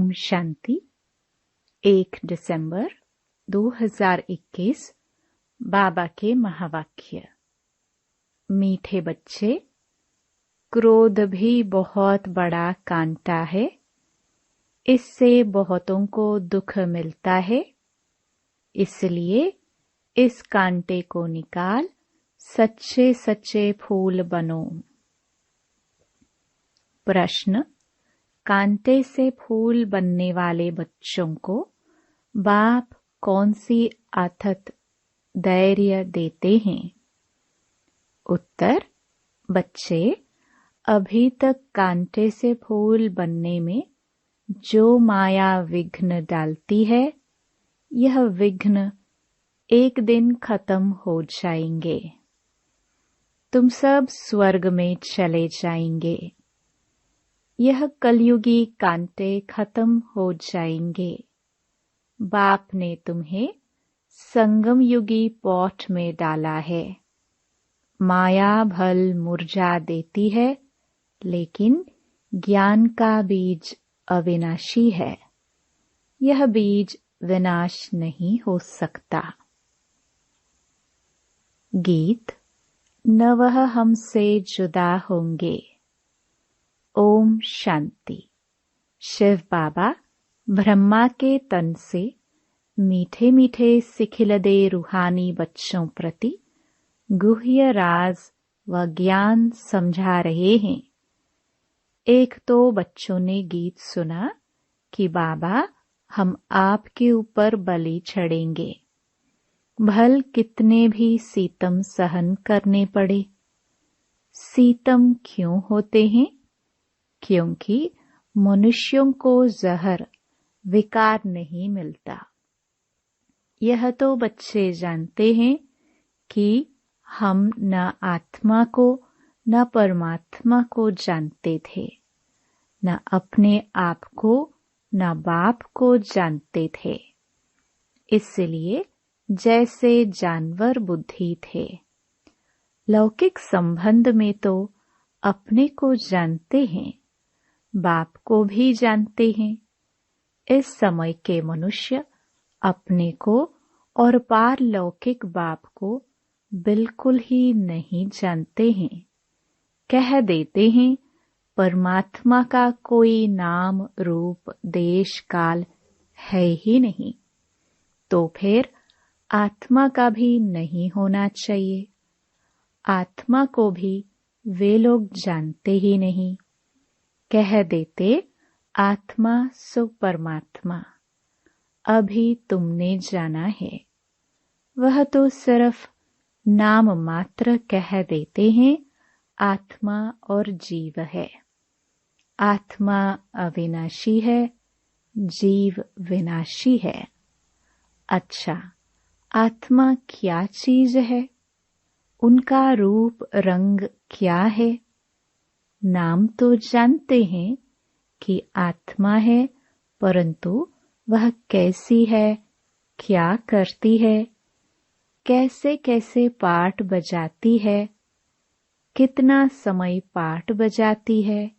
ओम शांति। 1 दिसंबर 2021 बाबा के महावाक्य। मीठे बच्चे, क्रोध भी बहुत बड़ा कांटा है। इससे बहुतों को दुख मिलता है। इसलिए इस कांटे को निकाल सच्चे सच्चे फूल बनो। प्रश्न: कांटे से फूल बनने वाले बच्चों को बाप कौन सी अथक धैर्य देते हैं? उत्तर: बच्चे, अभी तक कांटे से फूल बनने में जो माया विघ्न डालती है, यह विघ्न एक दिन खत्म हो जाएंगे। तुम सब स्वर्ग में चले जाएंगे। यह कलयुगी कांटे खत्म हो जाएंगे। बाप ने तुम्हें संगम युगी पौठ में डाला है। माया भल मुरझा देती है, लेकिन ज्ञान का बीज अविनाशी है। यह बीज विनाश नहीं हो सकता। गीत: न वह हमसे जुदा होंगे। ओम शांति। शिव बाबा ब्रह्मा के तन से मीठे मीठे सिखिलदे रूहानी बच्चों प्रति गुह्य राज व ज्ञान समझा रहे हैं। एक तो बच्चों ने गीत सुना कि बाबा, हम आपके ऊपर बलि चढ़ेंगे, भल कितने भी सीतम सहन करने पड़े। सीतम क्यों होते हैं? क्योंकि मनुष्यों को जहर विकार नहीं मिलता। यह तो बच्चे जानते हैं कि हम न आत्मा को न परमात्मा को जानते थे, न अपने आप को न बाप को जानते थे। इसलिए जैसे जानवर बुद्धि थे। लौकिक संबंध में तो अपने को जानते हैं, बाप को भी जानते हैं। इस समय के मनुष्य अपने को और पारलौकिक बाप को बिल्कुल ही नहीं जानते हैं। कह देते हैं परमात्मा का कोई नाम रूप देश काल है ही नहीं, तो फिर आत्मा का भी नहीं होना चाहिए। आत्मा को भी वे लोग जानते ही नहीं। कह देते आत्मा सो परमात्मा। अभी तुमने जाना है। वह तो सिर्फ नाम मात्र कह देते हैं आत्मा और जीव है। आत्मा अविनाशी है, जीव विनाशी है। अच्छा, आत्मा क्या चीज है? उनका रूप रंग क्या है? नाम तो जानते हैं कि आत्मा है, परंतु वह कैसी है, क्या करती है, कैसे कैसे पाठ बजाती है, कितना समय पाठ बजाती है,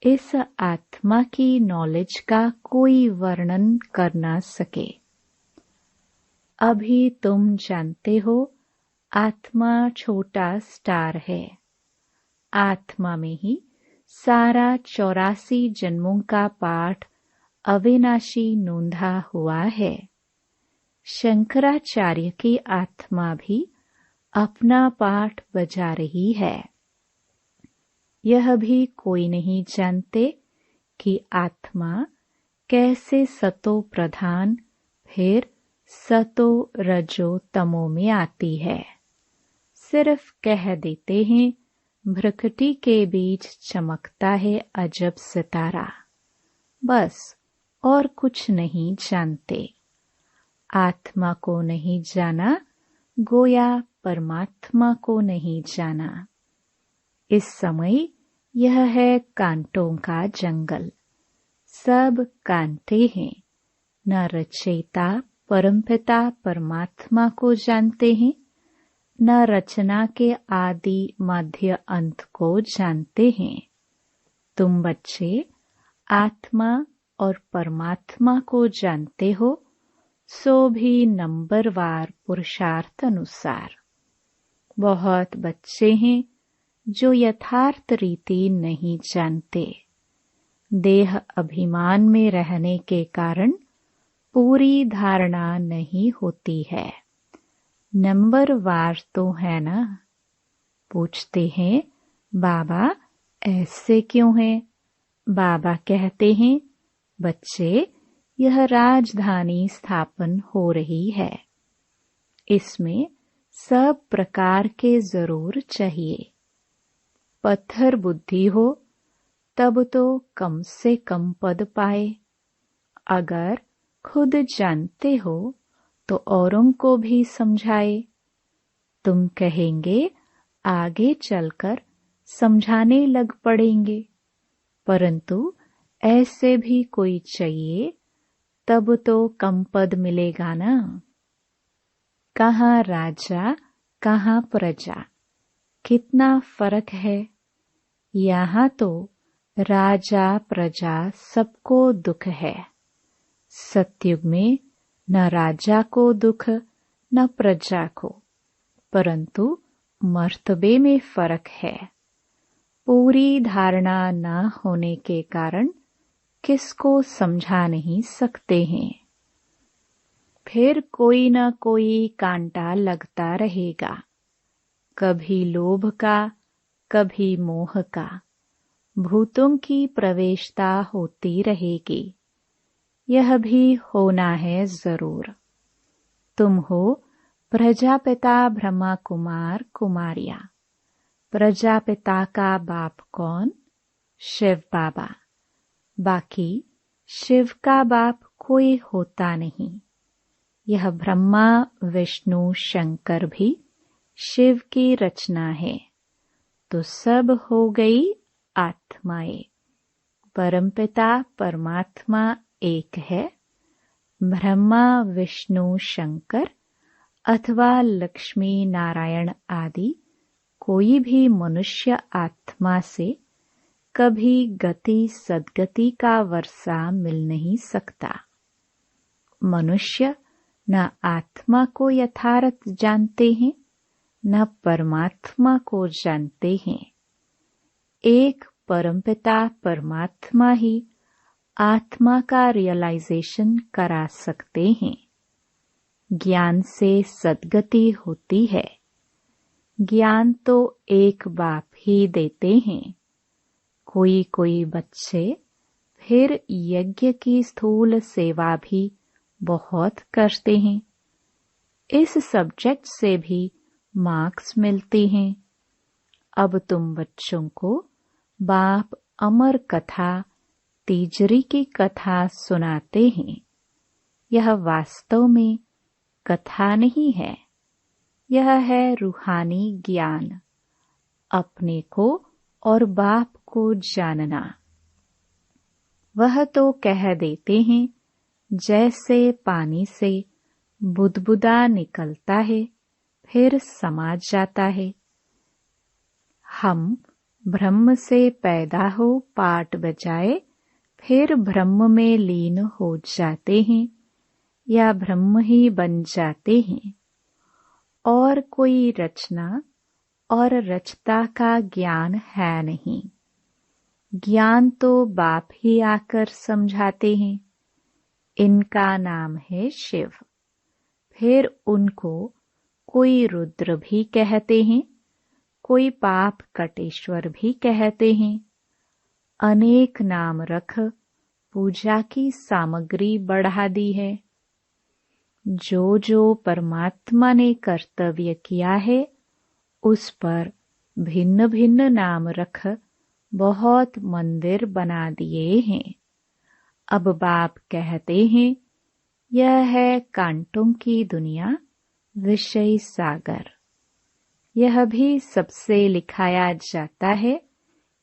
इस आत्मा की नॉलेज का कोई वर्णन कर ना सके। अभी तुम जानते हो आत्मा छोटा स्टार है। आत्मा में ही सारा 84 जन्मों का पाठ अविनाशी नोंधा हुआ है। शंकराचार्य की आत्मा भी अपना पाठ बजा रही है। यह भी कोई नहीं जानते कि आत्मा कैसे सतो प्रधान फिर सतो रजो तमो में आती है। सिर्फ कह देते हैं भ्रकुटी के बीच चमकता है अजब सितारा, बस, और कुछ नहीं जानते। आत्मा को नहीं जाना, गोया परमात्मा को नहीं जाना। इस समय यह है कांटों का जंगल। सब कांटे हैं। न रचयिता परमपिता परमात्मा को जानते हैं, न रचना के आदि मध्य अंत को जानते हैं। तुम बच्चे आत्मा और परमात्मा को जानते हो, सो भी नंबरवार पुरुषार्थ अनुसार। बहुत बच्चे हैं जो यथार्थ रीति नहीं जानते। देह अभिमान में रहने के कारण पूरी धारणा नहीं होती है। नंबरवार तो है ना। पूछते हैं, बाबा ऐसे क्यों है? बाबा कहते हैं, बच्चे, यह राजधानी स्थापन हो रही है। इसमें सब प्रकार के जरूर चाहिए। पत्थर बुद्धि हो तब तो कम से कम पद पाए। अगर खुद जानते हो तो औरों को भी समझाए। तुम कहेंगे आगे चलकर समझाने लग पड़ेंगे, परंतु ऐसे भी कोई चाहिए तब तो कम पद मिलेगा ना। कहाँ राजा कहाँ प्रजा, कितना फर्क है। यहाँ तो राजा प्रजा सबको दुख है। सतयुग में न राजा को दुख न प्रजा को, परंतु मर्तबे में फर्क है। पूरी धारणा न होने के कारण किसको समझा नहीं सकते हैं। फिर कोई न कोई कांटा लगता रहेगा, कभी लोभ का, कभी मोह का। भूतों की प्रवेशता होती रहेगी। यह भी होना है जरूर। तुम हो प्रजापिता ब्रह्मा कुमार कुमारियां। प्रजापिता का बाप कौन? शिव बाबा। बाकी शिव का बाप कोई होता नहीं। यह ब्रह्मा विष्णु शंकर भी शिव की रचना है। तो सब हो गई आत्माएं। परमपिता परमात्मा एक है। ब्रह्मा विष्णु शंकर अथवा लक्ष्मी नारायण आदि कोई भी मनुष्य आत्मा से कभी गति सद्गति का वर्षा मिल नहीं सकता। मनुष्य न आत्मा को यथार्थ जानते हैं न परमात्मा को जानते हैं। एक परमपिता परमात्मा ही आत्मा का रियलाइजेशन करा सकते हैं। ज्ञान से सद्गति होती है। ज्ञान तो एक बाप ही देते हैं। कोई कोई बच्चे फिर यज्ञ की स्थूल सेवा भी बहुत करते हैं। इस सब्जेक्ट से भी मार्क्स मिलते हैं। अब तुम बच्चों को बाप अमर कथा तीजरी की कथा सुनाते हैं। यह वास्तव में कथा नहीं है, यह है रूहानी ज्ञान। अपने को और बाप को जानना। वह तो कह देते हैं जैसे पानी से बुदबुदा निकलता है फिर समा जाता है। हम ब्रह्म से पैदा हो पाठ बजाए फिर ब्रह्म में लीन हो जाते हैं या ब्रह्म ही बन जाते हैं। और कोई रचना और रचता का ज्ञान है नहीं। ज्ञान तो बाप ही आकर समझाते हैं। इनका नाम है शिव। फिर उनको कोई रुद्र भी कहते हैं, कोई पाप कटेश्वर भी कहते हैं। अनेक नाम रख पूजा की सामग्री बढ़ा दी है। जो जो परमात्मा ने कर्तव्य किया है उस पर भिन्न भिन्न नाम रख बहुत मंदिर बना दिए हैं। अब बाप कहते हैं यह है कांटों की दुनिया, विषय सागर। यह भी सबसे लिखाया जाता है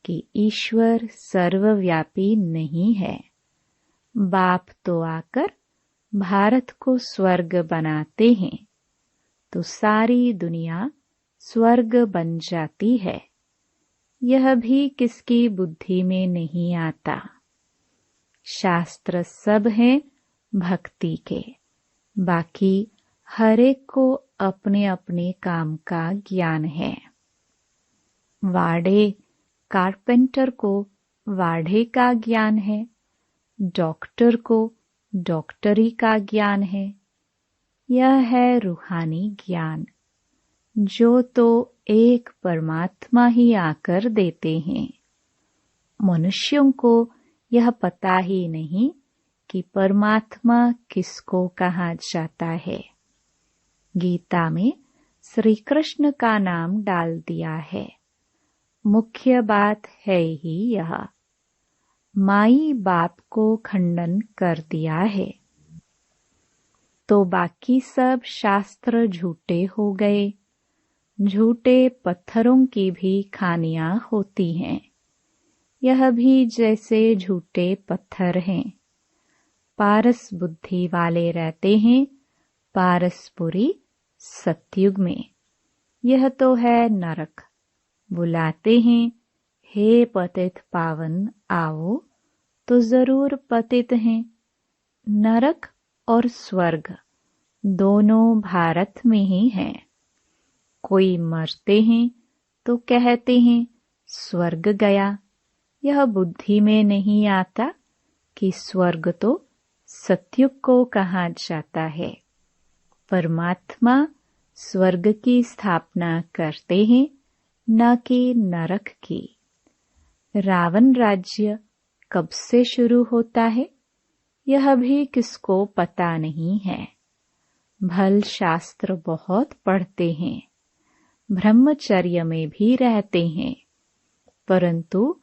कि ईश्वर सर्वव्यापी नहीं है। बाप तो आकर भारत को स्वर्ग बनाते हैं तो सारी दुनिया स्वर्ग बन जाती है। यह भी किसकी बुद्धि में नहीं आता। शास्त्र सब हैं भक्ति के। बाकी हर एक को अपने अपने काम का ज्ञान है। वाढ़े कारपेंटर को वाढ़े का ज्ञान है, डॉक्टर को डॉक्टरी का ज्ञान है। यह है रूहानी ज्ञान, जो तो एक परमात्मा ही आकर देते हैं। मनुष्यों को यह पता ही नहीं कि परमात्मा किसको कहा जाता है। गीता में श्री कृष्ण का नाम डाल दिया है। मुख्य बात है ही यह। माई बाप को खंडन कर दिया है, तो बाकी सब शास्त्र झूठे हो गए। झूठे पत्थरों की भी खानियां होती हैं। यह भी जैसे झूठे पत्थर हैं। पारस बुद्धि वाले रहते हैं पारसपुरी सतयुग में। यह तो है नरक। बुलाते हैं, हे पतित पावन आओ, तो जरूर पतित हैं। नरक और स्वर्ग दोनों भारत में ही हैं। कोई मरते हैं तो कहते हैं स्वर्ग गया। यह बुद्धि में नहीं आता कि स्वर्ग तो सतयुग को कहा जाता है। परमात्मा स्वर्ग की स्थापना करते हैं, न कि नरक की। रावण राज्य कब से शुरू होता है, यह भी किसको पता नहीं है। भल शास्त्र बहुत पढ़ते हैं, ब्रह्मचर्य में भी रहते हैं, परंतु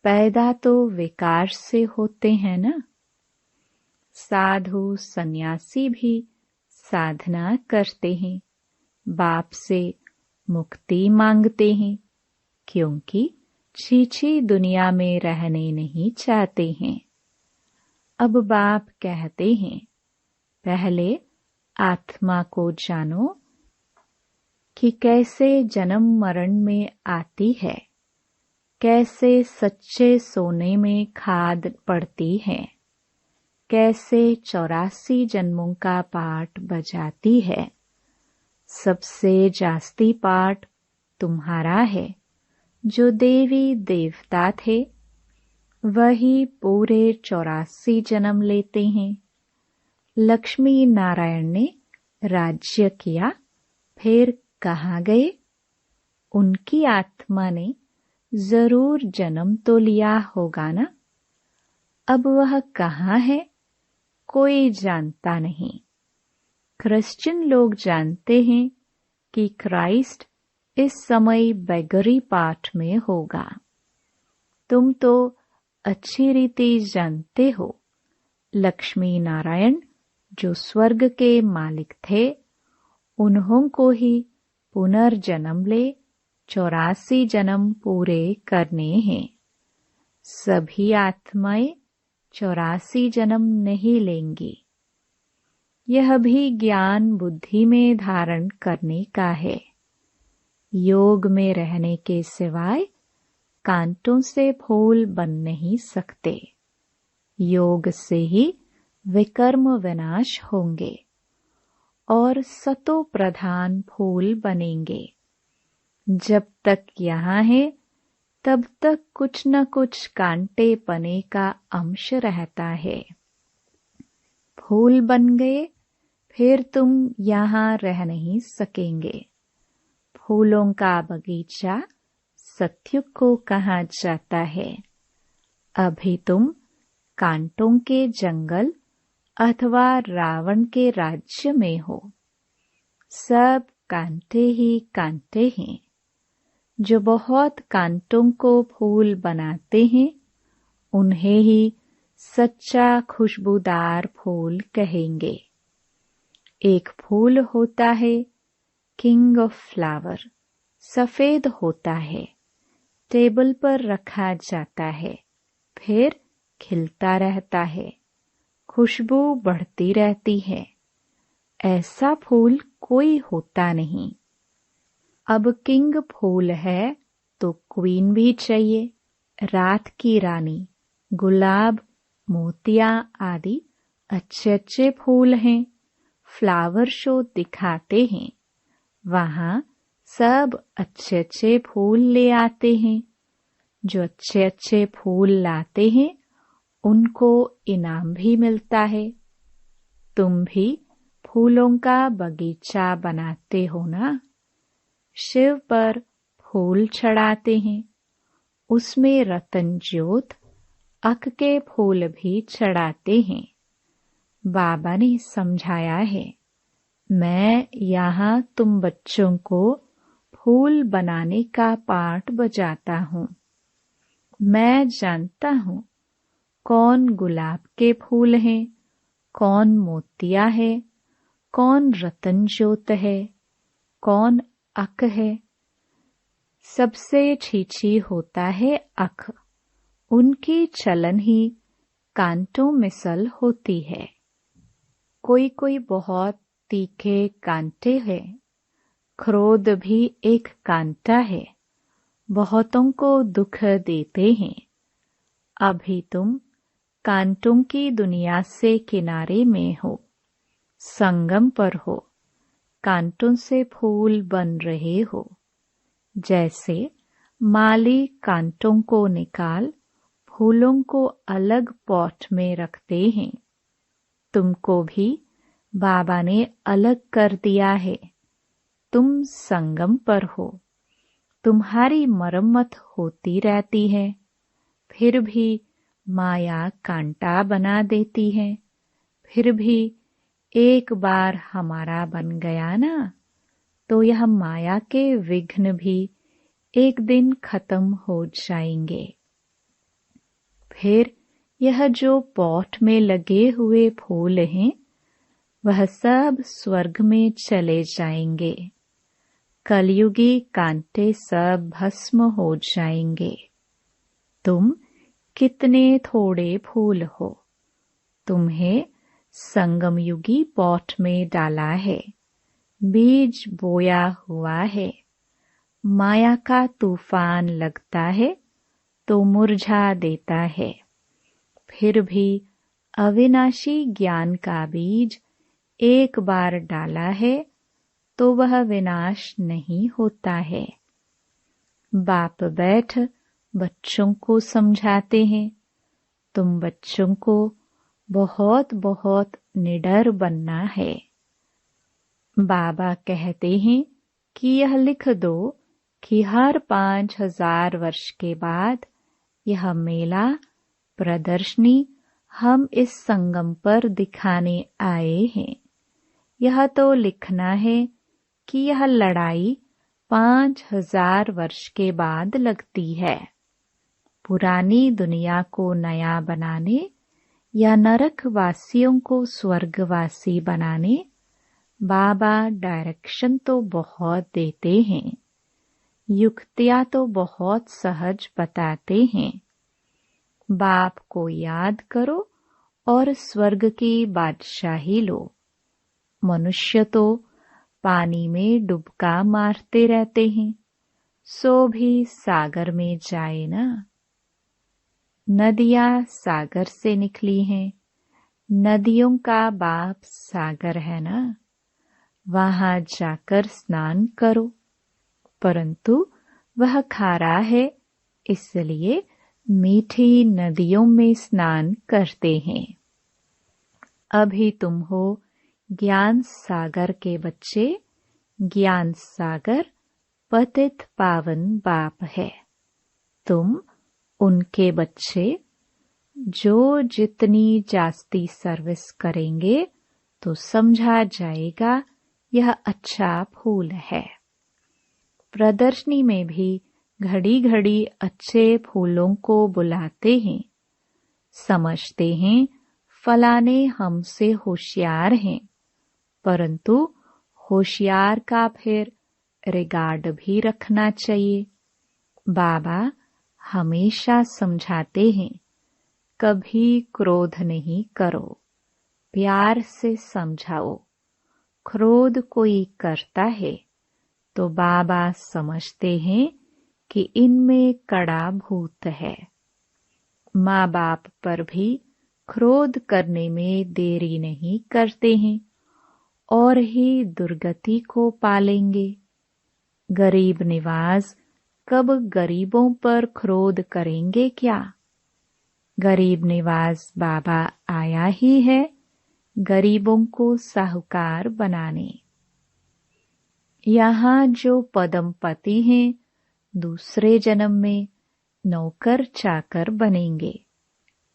पैदा तो विकार से होते हैं न। साधु सन्यासी भी साधना करते हैं, बाप से मुक्ति मांगते हैं, क्योंकि छीछी दुनिया में रहने नहीं चाहते हैं। अब बाप कहते हैं, पहले आत्मा को जानो कि कैसे जन्म मरण में आती है, कैसे सच्चे सोने में खाद पड़ती है, कैसे 84 जन्मों का पाठ बजाती है। सबसे जास्ती पाठ तुम्हारा है। जो देवी देवता थे वही पूरे 84 जन्म लेते हैं। लक्ष्मी नारायण ने राज्य किया, फिर कहाँ गए? उनकी आत्मा ने जरूर जन्म तो लिया होगा ना। अब वह कहाँ है, कोई जानता नहीं। क्रिश्चियन लोग जानते हैं कि क्राइस्ट इस समय बेगरी पाठ में होगा। तुम तो अच्छी रीति जानते हो, लक्ष्मी नारायण जो स्वर्ग के मालिक थे, उन्हों को ही पुनर्जन्म ले 84 जन्म पूरे करने हैं। सभी आत्माएं 84 जन्म नहीं लेंगी। यह भी ज्ञान बुद्धि में धारण करने का है। योग में रहने के सिवाय कांटों से फूल बन नहीं सकते। योग से ही विकर्म विनाश होंगे और सतो प्रधान फूल बनेंगे। जब तक यहाँ है तब तक कुछ न कुछ कांटे पने का अंश रहता है। फूल बन गए फिर तुम यहाँ रह नहीं सकेंगे। फूलों का बगीचा सतयुग को कहा जाता है। अभी तुम कांटों के जंगल अथवा रावण के राज्य में हो। सब कांटे ही कांटे हैं। जो बहुत कांटों को फूल बनाते हैं, उन्हें ही सच्चा खुशबूदार फूल कहेंगे। एक फूल होता है किंग ऑफ फ्लावर, सफेद होता है, टेबल पर रखा जाता है, फिर खिलता रहता है, खुशबू बढ़ती रहती है। ऐसा फूल कोई होता नहीं। अब किंग फूल है तो क्वीन भी चाहिए। रात की रानी गुलाब मोतिया आदि अच्छे अच्छे फूल हैं। फ्लावर शो दिखाते हैं, वहाँ सब अच्छे अच्छे फूल ले आते हैं। जो अच्छे अच्छे फूल लाते हैं उनको इनाम भी मिलता है। तुम भी फूलों का बगीचा बनाते हो ना? शिव पर फूल चढ़ाते हैं, उसमें रतन ज्योत अक के फूल भी चढ़ाते हैं। बाबा ने समझाया है, मैं यहाँ तुम बच्चों को फूल बनाने का पाठ बजाता हूँ। मैं जानता हूँ कौन गुलाब के फूल हैं, कौन मोतिया है, कौन रतन ज्योत है, कौन अक है। सबसे छीछी होता है अक, उनकी चलन ही कांटों मिसल होती है। कोई कोई बहुत तीखे कांटे हैं। क्रोध भी एक कांटा है, बहुतों को दुख देते हैं। अभी तुम कांटों की दुनिया से किनारे में हो, संगम पर हो, कांटों से फूल बन रहे हो। जैसे माली कांटों को निकाल फूलों को अलग पॉट में रखते हैं, तुमको भी बाबा ने अलग कर दिया है। तुम संगम पर हो, तुम्हारी मरम्मत होती रहती है, फिर भी माया कांटा बना देती है। फिर भी एक बार हमारा बन गया ना, तो यह माया के विघ्न भी एक दिन खत्म हो जाएंगे। फिर यह जो पॉट में लगे हुए फूल हैं, वह सब स्वर्ग में चले जाएंगे। कलयुगी कांटे सब भस्म हो जाएंगे। तुम कितने थोड़े फूल हो, तुम्हें संगमयुगी पॉट में डाला है, बीज बोया हुआ है। माया का तूफान लगता है तो मुरझा देता है, फिर भी अविनाशी ज्ञान का बीज एक बार डाला है तो वह विनाश नहीं होता है। बाप बैठ बच्चों को समझाते हैं, तुम बच्चों को बहुत बहुत निडर बनना है। बाबा कहते हैं कि यह लिख दो कि हर 5000 वर्ष के बाद यह मेला प्रदर्शनी हम इस संगम पर दिखाने आए हैं। यह तो लिखना है कि यह लड़ाई 5000 वर्ष के बाद लगती है। पुरानी दुनिया को नया बनाने या नरक वासियों को स्वर्गवासी बनाने बाबा डायरेक्शन तो बहुत देते हैं, युक्तियां तो बहुत सहज बताते हैं। बाप को याद करो और स्वर्ग की बादशाही लो। मनुष्य तो पानी में डुबका मारते रहते हैं, सो भी सागर में जाए ना। नदियां सागर से निकली हैं, नदियों का बाप सागर है ना, वहां जाकर स्नान करो। परंतु वह खारा है, इसलिए मीठी नदियों में स्नान करते हैं। अभी तुम हो ज्ञान सागर के बच्चे। ज्ञान सागर पतित पावन बाप है, तुम उनके बच्चे। जो जितनी जास्ती सर्विस करेंगे तो समझा जाएगा यह अच्छा फूल है। प्रदर्शनी में भी घड़ी घड़ी अच्छे फूलों को बुलाते हैं, समझते हैं फलाने हमसे होशियार हैं, परंतु होशियार का फिर रिगार्ड भी रखना चाहिए। बाबा हमेशा समझाते हैं, कभी क्रोध नहीं करो, प्यार से समझाओ। क्रोध कोई करता है तो बाबा समझते हैं कि इनमें कड़ा भूत है। माँ बाप पर भी क्रोध करने में देरी नहीं करते हैं और ही दुर्गति को पालेंगे। गरीब निवाज कब गरीबों पर क्रोध करेंगे क्या? गरीब निवाज बाबा आया ही है गरीबों को साहूकार बनाने। यहाँ जो पदमपति हैं दूसरे जन्म में नौकर चाकर बनेंगे।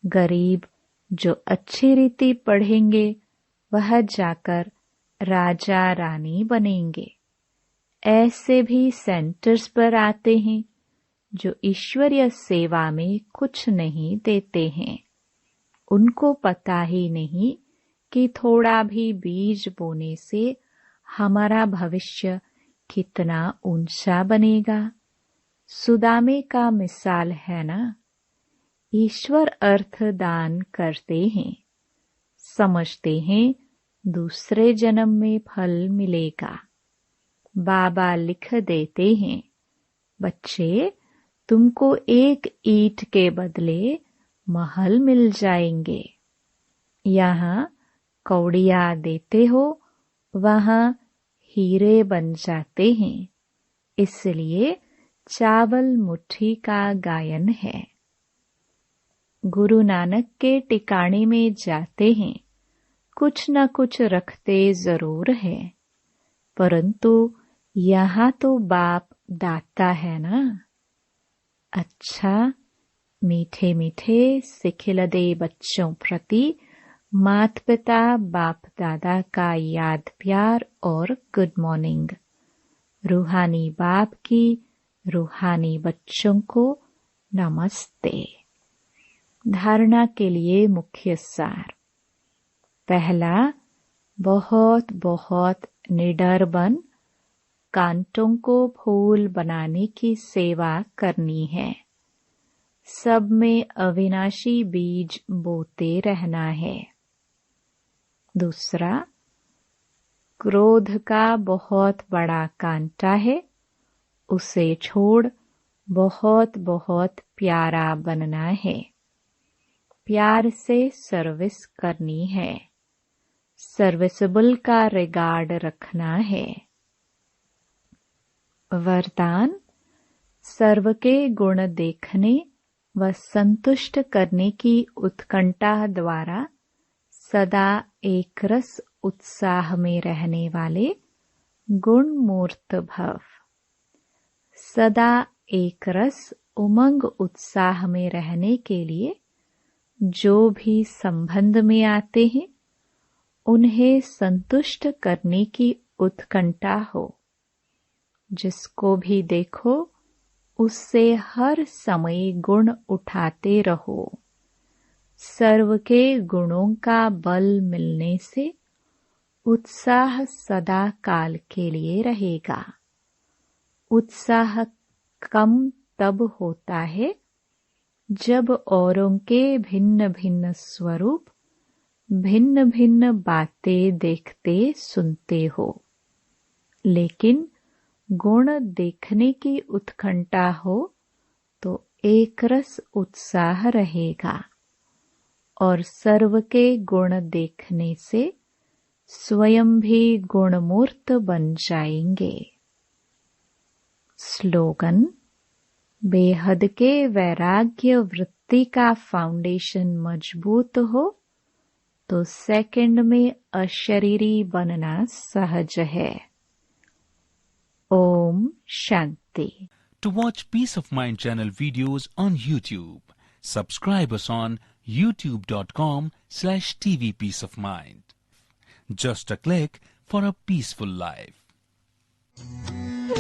गरीब जो अच्छी रीति पढ़ेंगे वह जाकर राजा रानी बनेंगे। ऐसे भी सेंटर्स पर आते हैं जो ईश्वरीय सेवा में कुछ नहीं देते हैं। उनको पता ही नहीं कि थोड़ा भी बीज बोने से हमारा भविष्य कितना ऊंचा बनेगा। सुदामे का मिसाल है ना। ईश्वर अर्थ दान करते हैं, समझते हैं दूसरे जन्म में फल मिलेगा। बाबा लिख देते हैं, बच्चे तुमको एक ईंट के बदले महल मिल जाएंगे। यहाँ कौड़िया देते हो, वहाँ हीरे बन जाते हैं। इसलिए चावल मुट्ठी का गायन है। गुरु नानक के टिकाणे में जाते हैं, कुछ न कुछ रखते जरूर है, परंतु यहाँ तो बाप दाता है ना। अच्छा, मीठे मीठे सिखिलदे बच्चों प्रति मात पिता बाप दादा का याद प्यार और गुड मॉर्निंग। रूहानी बाप की रूहानी बच्चों को नमस्ते। धारणा के लिए मुख्य सार। पहला, बहुत बहुत निडर बन कांटों को फूल बनाने की सेवा करनी है। सब में अविनाशी बीज बोते रहना है। दूसरा, क्रोध का बहुत बड़ा कांटा है, उसे छोड़ बहुत बहुत प्यारा बनना है। प्यार से सर्विस करनी है। सर्विसेबल का रिगार्ड रखना है। वरदान, सर्व के गुण देखने व संतुष्ट करने की उत्कंठा द्वारा सदा एक रस उत्साह में रहने वाले गुण मूर्त भव। सदा एक रस उमंग उत्साह में रहने के लिए जो भी संबंध में आते हैं उन्हें संतुष्ट करने की उत्कंठा हो। जिसको भी देखो उससे हर समय गुण उठाते रहो। सर्व के गुणों का बल मिलने से उत्साह सदा काल के लिए रहेगा। उत्साह कम तब होता है जब औरों के भिन्न भिन्न स्वरूप, भिन्न भिन्न बातें देखते सुनते हो। लेकिन गुण देखने की उत्कंठा हो तो एक रस उत्साह रहेगा और सर्व के गुण देखने से स्वयं भी गुणमूर्त बन जाएंगे। स्लोगन, बेहद के वैराग्य वृत्ति का फाउंडेशन मजबूत हो तो सेकंड में अशरीरी बनना सहज है। Om Shanti. To watch Peace of Mind channel videos on YouTube, subscribe us on youtube.com/TV Peace of Mind. Just a click for a peaceful life.